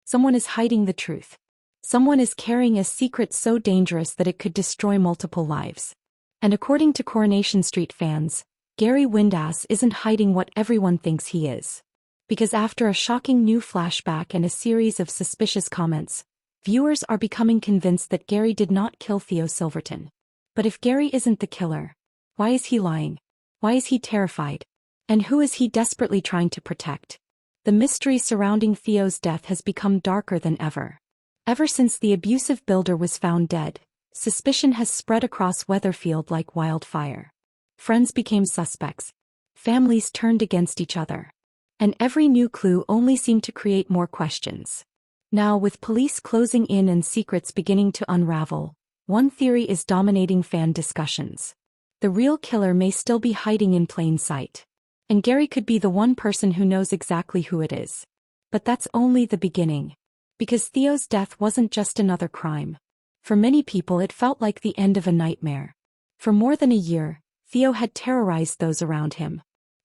Someone is hiding the truth. Someone is carrying a secret so dangerous that it could destroy multiple lives. And according to Coronation Street fans, Gary Windass isn't hiding what everyone thinks he is. Because after a shocking new flashback and a series of suspicious comments, viewers are becoming convinced that Gary did not kill Theo Silverton. But if Gary isn't the killer, why is he lying? Why is he terrified? And who is he desperately trying to protect? The mystery surrounding Theo's death has become darker than ever. Ever since the abusive builder was found dead, suspicion has spread across Weatherfield like wildfire. Friends became suspects. Families turned against each other. And every new clue only seemed to create more questions. Now, with police closing in and secrets beginning to unravel, one theory is dominating fan discussions. The real killer may still be hiding in plain sight. And Gary could be the one person who knows exactly who it is. But that's only the beginning. Because Theo's death wasn't just another crime. For many people it felt like the end of a nightmare. For more than a year, Theo had terrorized those around him.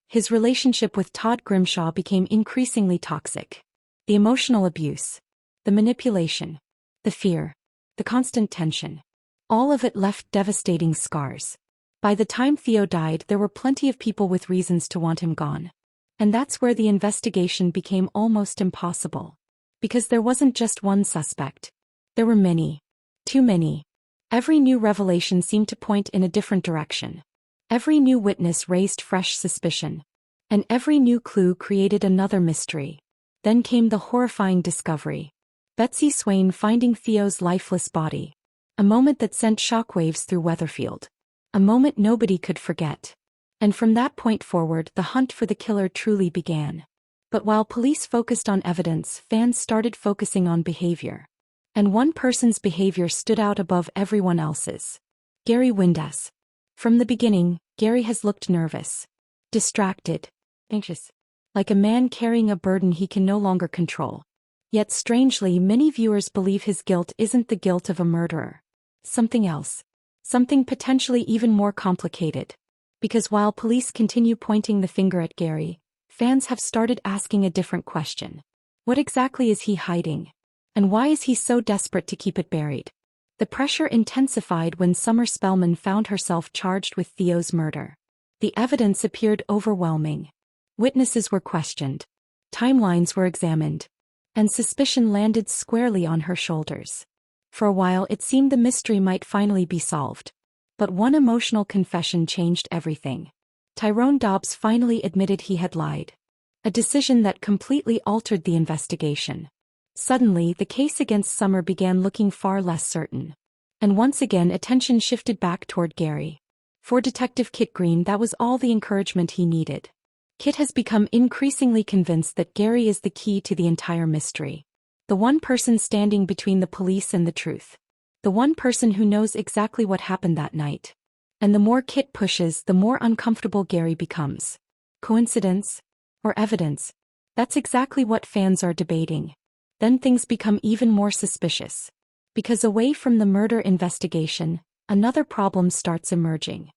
His relationship with Todd Grimshaw became increasingly toxic. The emotional abuse, the manipulation, the fear, the constant tension. All of it left devastating scars. By the time Theo died, there were plenty of people with reasons to want him gone. And that's where the investigation became almost impossible. Because there wasn't just one suspect. There were many. Too many. Every new revelation seemed to point in a different direction. Every new witness raised fresh suspicion. And every new clue created another mystery. Then came the horrifying discovery. Betsy Swain finding Theo's lifeless body. A moment that sent shockwaves through Weatherfield. A moment nobody could forget. And from that point forward, the hunt for the killer truly began. But while police focused on evidence, fans started focusing on behavior. And one person's behavior stood out above everyone else's. Gary Windass. From the beginning, Gary has looked nervous. Distracted. Anxious. Like a man carrying a burden he can no longer control. Yet strangely, many viewers believe his guilt isn't the guilt of a murderer. Something else. Something potentially even more complicated. Because while police continue pointing the finger at Gary, fans have started asking a different question. What exactly is he hiding? And why is he so desperate to keep it buried? The pressure intensified when Summer Spellman found herself charged with Theo's murder. The evidence appeared overwhelming. Witnesses were questioned. Timelines were examined. And suspicion landed squarely on her shoulders. For a while it seemed the mystery might finally be solved. But one emotional confession changed everything. Tyrone Dobbs finally admitted he had lied. A decision that completely altered the investigation. Suddenly, the case against Summer began looking far less certain. And once again attention shifted back toward Gary. For Detective Kit Green, that was all the encouragement he needed. Kit has become increasingly convinced that Gary is the key to the entire mystery. The one person standing between the police and the truth. The one person who knows exactly what happened that night. And the more Kit pushes, the more uncomfortable Gary becomes. Coincidence? Or evidence? That's exactly what fans are debating. Then things become even more suspicious. Because away from the murder investigation, another problem starts emerging.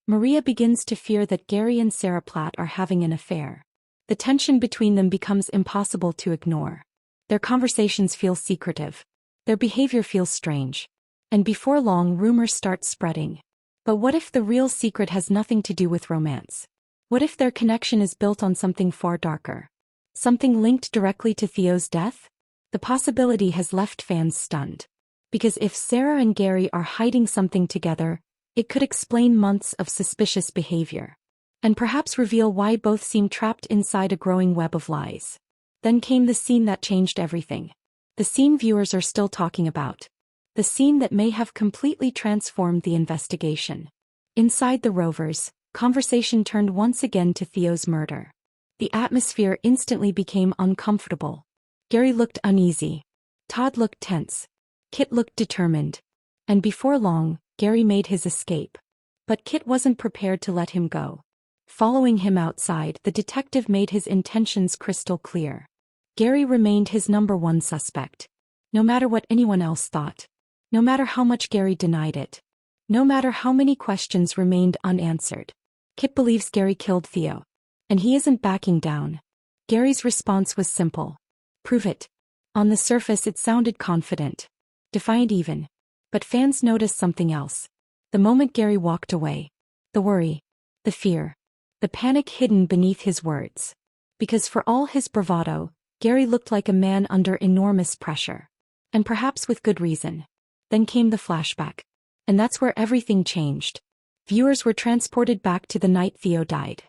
Maria begins to fear that Gary and Sarah Platt are having an affair. The tension between them becomes impossible to ignore. Their conversations feel secretive. Their behavior feels strange. And before long, rumors start spreading. But what if the real secret has nothing to do with romance? What if their connection is built on something far darker? Something linked directly to Theo's death? The possibility has left fans stunned. Because if Sarah and Gary are hiding something together, it could explain months of suspicious behavior. And perhaps reveal why both seem trapped inside a growing web of lies. Then came the scene that changed everything. The scene viewers are still talking about. The scene that may have completely transformed the investigation. Inside the Rovers, conversation turned once again to Theo's murder. The atmosphere instantly became uncomfortable. Gary looked uneasy. Todd looked tense. Kit looked determined. And before long, Gary made his escape. But Kit wasn't prepared to let him go. Following him outside, the detective made his intentions crystal clear. Gary remained his number one suspect. No matter what anyone else thought. No matter how much Gary denied it. No matter how many questions remained unanswered. Kit believes Gary killed Theo. And he isn't backing down. Gary's response was simple. Prove it. On the surface it sounded confident. Defiant even. But fans noticed something else. The moment Gary walked away. The worry. The fear. The panic hidden beneath his words. Because for all his bravado, Gary looked like a man under enormous pressure. And perhaps with good reason. Then came the flashback. And that's where everything changed. Viewers were transported back to the night Theo died.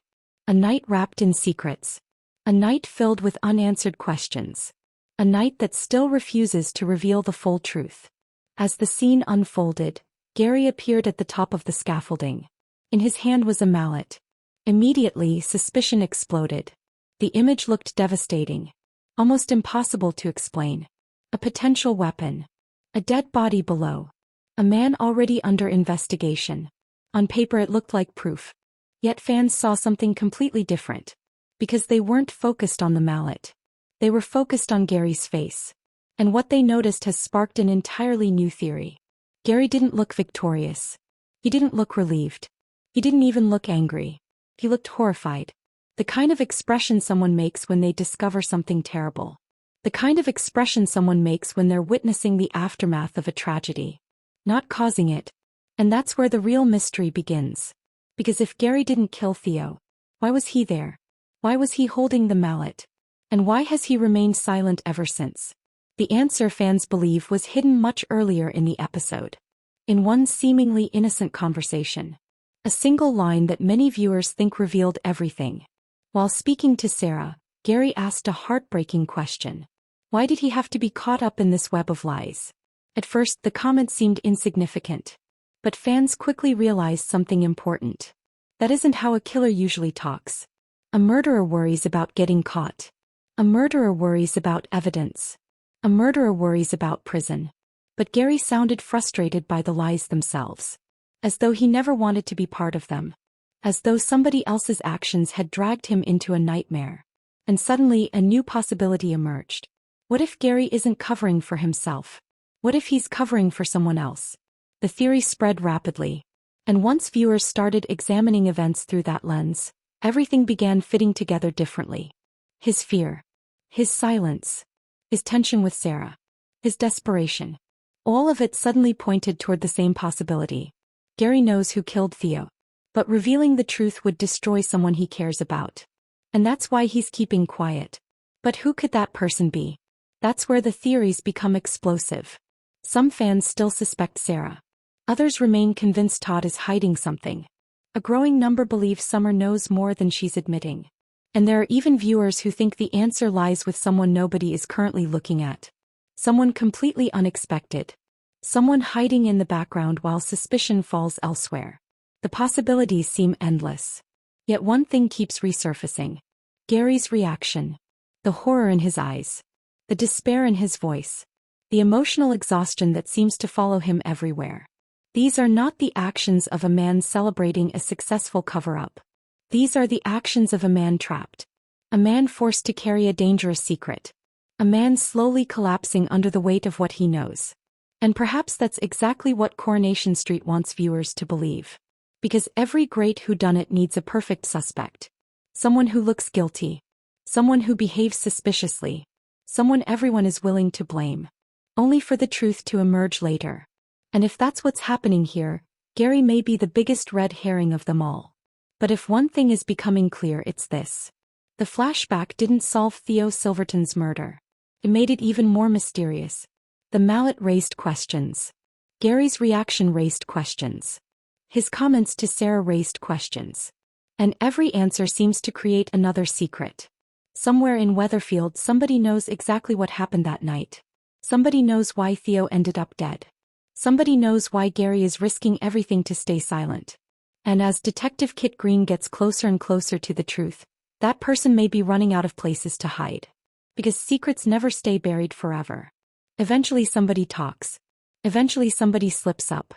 A night wrapped in secrets. A night filled with unanswered questions. A night that still refuses to reveal the full truth. As the scene unfolded, Gary appeared at the top of the scaffolding. In his hand was a mallet. Immediately, suspicion exploded. The image looked devastating. Almost impossible to explain. A potential weapon. A dead body below. A man already under investigation. On paper it looked like proof. Yet fans saw something completely different. Because they weren't focused on the mallet. They were focused on Gary's face. And what they noticed has sparked an entirely new theory. Gary didn't look victorious. He didn't look relieved. He didn't even look angry. He looked horrified. The kind of expression someone makes when they discover something terrible. The kind of expression someone makes when they're witnessing the aftermath of a tragedy. Not causing it. And that's where the real mystery begins. Because if Gary didn't kill Theo, why was he there? Why was he holding the mallet? And why has he remained silent ever since? The answer, fans believe, was hidden much earlier in the episode. In one seemingly innocent conversation. A single line that many viewers think revealed everything. While speaking to Sarah, Gary asked a heartbreaking question. Why did he have to be caught up in this web of lies? At first, the comment seemed insignificant. But fans quickly realized something important. That isn't how a killer usually talks. A murderer worries about getting caught. A murderer worries about evidence. A murderer worries about prison. But Gary sounded frustrated by the lies themselves. As though he never wanted to be part of them. As though somebody else's actions had dragged him into a nightmare. And suddenly a new possibility emerged. What if Gary isn't covering for himself? What if he's covering for someone else? The theory spread rapidly. And once viewers started examining events through that lens, everything began fitting together differently. His fear. His silence. His tension with Sarah. His desperation. All of it suddenly pointed toward the same possibility. Gary knows who killed Theo. But revealing the truth would destroy someone he cares about. And that's why he's keeping quiet. But who could that person be? That's where the theories become explosive. Some fans still suspect Sarah. Others remain convinced Todd is hiding something. A growing number believe Summer knows more than she's admitting. And there are even viewers who think the answer lies with someone nobody is currently looking at. Someone completely unexpected. Someone hiding in the background while suspicion falls elsewhere. The possibilities seem endless. Yet one thing keeps resurfacing. Gary's reaction. The horror in his eyes. The despair in his voice. The emotional exhaustion that seems to follow him everywhere. These are not the actions of a man celebrating a successful cover-up. These are the actions of a man trapped. A man forced to carry a dangerous secret. A man slowly collapsing under the weight of what he knows. And perhaps that's exactly what Coronation Street wants viewers to believe. Because every great whodunit needs a perfect suspect. Someone who looks guilty. Someone who behaves suspiciously. Someone everyone is willing to blame. Only for the truth to emerge later. And if that's what's happening here, Gary may be the biggest red herring of them all. But if one thing is becoming clear, it's this. The flashback didn't solve Theo Silverton's murder. It made it even more mysterious. The mallet raised questions. Gary's reaction raised questions. His comments to Sarah raised questions. And every answer seems to create another secret. Somewhere in Weatherfield, somebody knows exactly what happened that night. Somebody knows why Theo ended up dead. Somebody knows why Gary is risking everything to stay silent. And as Detective Kit Green gets closer and closer to the truth, that person may be running out of places to hide. Because secrets never stay buried forever. Eventually somebody talks. Eventually somebody slips up.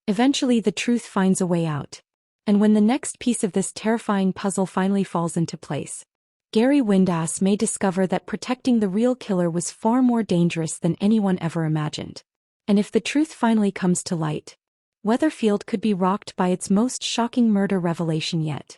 Eventually the truth finds a way out. And when the next piece of this terrifying puzzle finally falls into place, Gary Windass may discover that protecting the real killer was far more dangerous than anyone ever imagined. And if the truth finally comes to light, Weatherfield could be rocked by its most shocking murder revelation yet.